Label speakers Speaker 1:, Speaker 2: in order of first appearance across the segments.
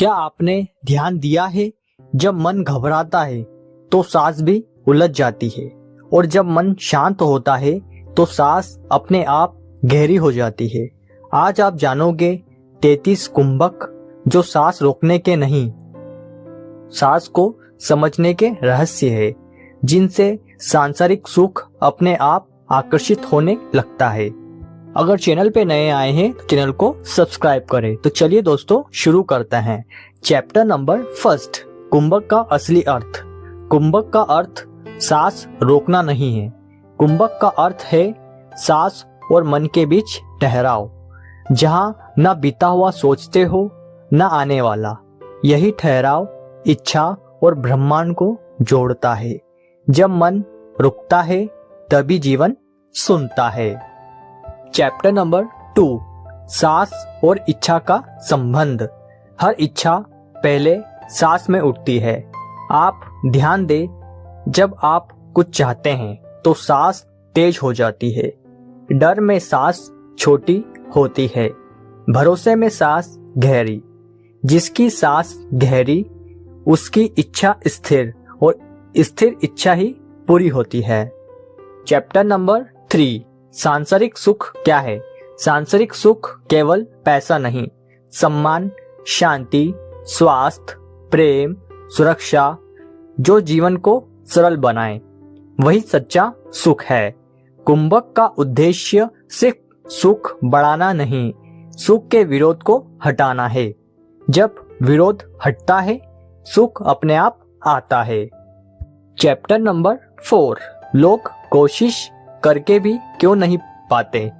Speaker 1: क्या आपने ध्यान दिया है, जब मन घबराता है तो सांस भी उलझ जाती है और जब मन शांत होता है तो सांस अपने आप गहरी हो जाती है। आज आप जानोगे 33 कुंभक जो सांस रोकने के नहीं, सांस को समझने के रहस्य है, जिनसे सांसारिक सुख अपने आप आकर्षित होने लगता है। अगर चैनल पे नए आए हैं तो चैनल को सब्सक्राइब करें। तो चलिए दोस्तों शुरू करते हैं। चैप्टर नंबर 1, कुंभक का असली अर्थ। कुंभक का अर्थ सांस रोकना नहीं है। कुंभक का अर्थ है सांस और मन के बीच ठहराव, जहां न बीता हुआ सोचते हो न आने वाला। यही ठहराव इच्छा और ब्रह्मांड को जोड़ता है। जब मन रुकता है तभी जीवन सुनता है। चैप्टर नंबर 2, सांस और इच्छा का संबंध। हर इच्छा पहले सांस में उठती है। आप ध्यान दें, जब आप कुछ चाहते हैं तो सांस तेज हो जाती है। डर में सांस छोटी होती है, भरोसे में सांस गहरी। जिसकी सांस गहरी उसकी इच्छा स्थिर और स्थिर इच्छा ही पूरी होती है। चैप्टर नंबर 3, सांसारिक सुख क्या है। सांसारिक सुख केवल पैसा नहीं, सम्मान, शांति, स्वास्थ्य, प्रेम, सुरक्षा, जो जीवन को सरल बनाए, वही सच्चा सुख है। कुंभक का उद्देश्य सिर्फ सुख बढ़ाना नहीं, सुख के विरोध को हटाना है। जब विरोध हटता है सुख अपने आप आता है। चैप्टर नंबर 4, लोग कोशिश करके भी क्यों नहीं पाते।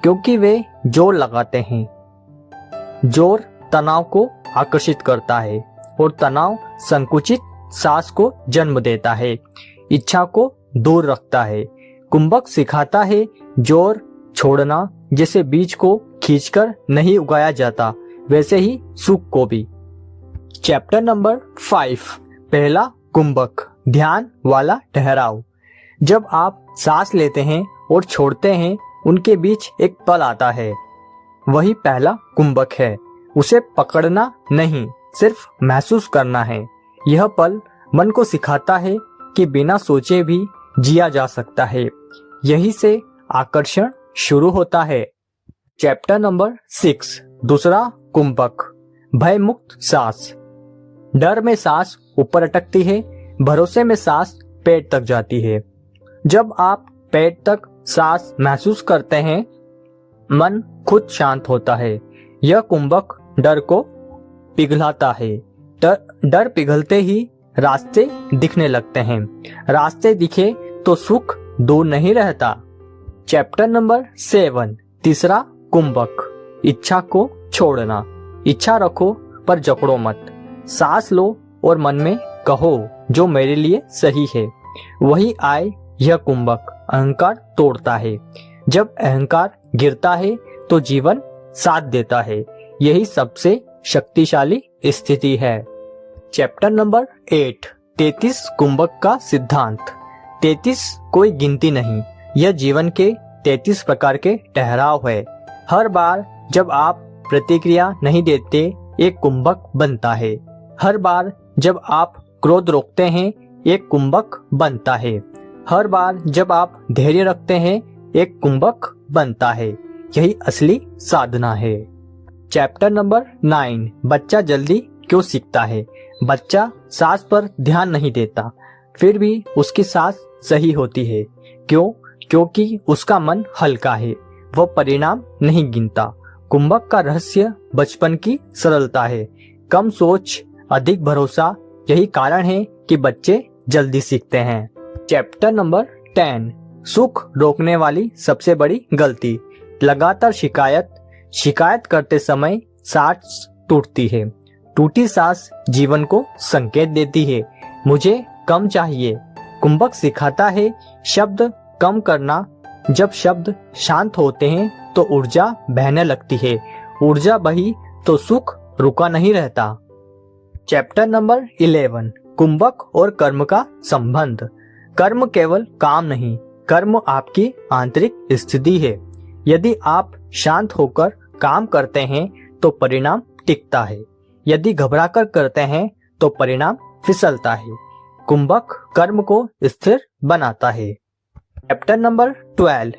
Speaker 1: क्योंकि वे जोर लगाते हैं। जोर तनाव को आकर्षित करता है और तनाव संकुचित सांस को जन्म देता है, इच्छा को दूर रखता है। कुंभक सिखाता है जोर छोड़ना। जैसे बीज को खींचकर नहीं उगाया जाता, वैसे ही सुख को भी। चैप्टर नंबर 5, पहला कुंभक, ध्यान वाला ठहराव। जब आप सांस लेते हैं और छोड़ते हैं, उनके बीच एक पल आता है, वही पहला कुंभक है। उसे पकड़ना नहीं, सिर्फ महसूस करना है। यह पल मन को सिखाता है कि बिना सोचे भी जिया जा सकता है। यही से आकर्षण शुरू होता है। चैप्टर नंबर 6, दूसरा कुंभक, भय मुक्त सांस। डर में सांस ऊपर अटकती है, भरोसे में सांस पेट तक जाती है। जब आप पेट तक सांस महसूस करते हैं, मन खुद शांत होता है। यह कुंभक डर को पिघलाता है। डर पिघलते ही रास्ते दिखने लगते हैं। रास्ते दिखे तो सुख दूर नहीं रहता। चैप्टर नंबर 7, तीसरा कुंभक, इच्छा को छोड़ना। इच्छा रखो पर जकड़ो मत। सांस लो और मन में कहो जो मेरे लिए सही है, वही आए। यह कुंभक अहंकार तोड़ता है। जब अहंकार गिरता है तो जीवन साथ देता है। यही सबसे शक्तिशाली स्थिति है। चैप्टर नंबर 8, 33 कुंभक का सिद्धांत। 33 कोई गिनती नहीं, यह जीवन के 33 प्रकार के ठहराव है। हर बार जब आप प्रतिक्रिया नहीं देते, एक कुंभक बनता है। हर बार जब आप क्रोध रोकते हैं, एक कुंभक बनता है। हर बार जब आप धैर्य रखते हैं, एक कुंभक बनता है। यही असली साधना है। चैप्टर नंबर 9, बच्चा जल्दी क्यों सीखता है। बच्चा सांस पर ध्यान नहीं देता, फिर भी उसकी सांस सही होती है। क्यों? क्योंकि उसका मन हल्का है, वह परिणाम नहीं गिनता। कुंभक का रहस्य बचपन की सरलता है। कम सोच, अधिक भरोसा, यही कारण है कि बच्चे जल्दी सीखते हैं। चैप्टर नंबर 10, सुख रोकने वाली सबसे बड़ी गलती। लगातार शिकायत करते समय सांस टूटती है। टूटी सांस जीवन को संकेत देती है, मुझे कम चाहिए। कुंभक सिखाता है शब्द कम करना। जब शब्द शांत होते हैं तो ऊर्जा बहने लगती है। ऊर्जा बही तो सुख रुका नहीं रहता। चैप्टर नंबर 11, कुंभक और कर्म का संबंध। कर्म केवल काम नहीं, कर्म आपकी आंतरिक स्थिति है। यदि आप शांत होकर काम करते हैं तो परिणाम टिकता है। यदि घबराकर करते हैं तो परिणाम फिसलता है। कुंभक कर्म को स्थिर बनाता है। चैप्टर नंबर 12,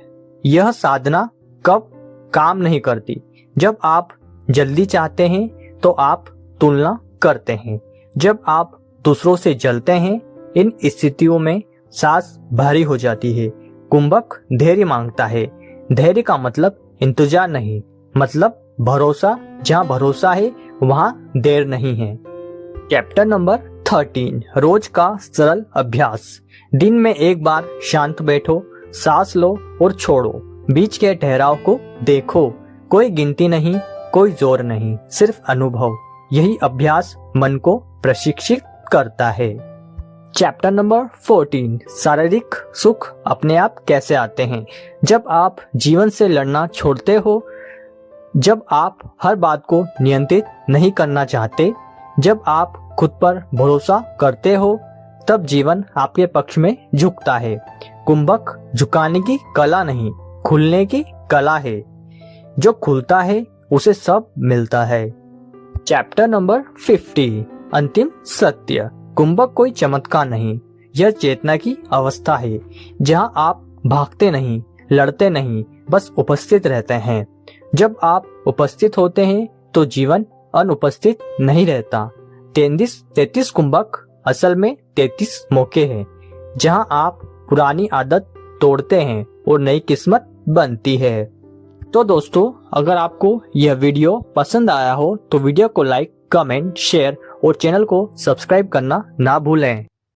Speaker 1: यह साधना कब काम नहीं करती। जब आप जल्दी चाहते हैं तो आप तुलना करते हैं। जब आप दूसरों से जलते हैं, इन स्थितियों में सांस भारी हो जाती है। कुंभक धैर्य मांगता है। धैर्य का मतलब इंतजार नहीं, मतलब भरोसा। जहाँ भरोसा है वहाँ देर नहीं है। चैप्टर नंबर 13, रोज का सरल अभ्यास। दिन में एक बार शांत बैठो, सांस लो और छोड़ो, बीच के ठहराव को देखो। कोई गिनती नहीं, कोई जोर नहीं, सिर्फ अनुभव। यही अभ्यास मन को प्रशिक्षित करता है। चैप्टर नंबर 14, शारीरिक सुख अपने आप कैसे आते हैं। जब आप जीवन से लड़ना छोड़ते हो, जब आप हर बात को नियंत्रित नहीं करना चाहते, जब आप खुद पर भरोसा करते हो, तब जीवन आपके पक्ष में झुकता है। कुंभक झुकाने की कला नहीं, खुलने की कला है। जो खुलता है उसे सब मिलता है। चैप्टर नंबर 50, अंतिम सत्य। कुंभक कोई चमत्कार नहीं, यह चेतना की अवस्था है जहां आप भागते नहीं, लड़ते नहीं, बस उपस्थित रहते हैं। जब आप उपस्थित होते हैं तो जीवन अनुपस्थित नहीं रहता। 33 कुंभक असल में 33 मौके हैं जहां आप पुरानी आदत तोड़ते हैं और नई किस्मत बनती है। तो दोस्तों, अगर आपको यह वीडियो पसंद आया हो तो वीडियो को लाइक, कमेंट, शेयर और चैनल को सब्सक्राइब करना ना भूलें।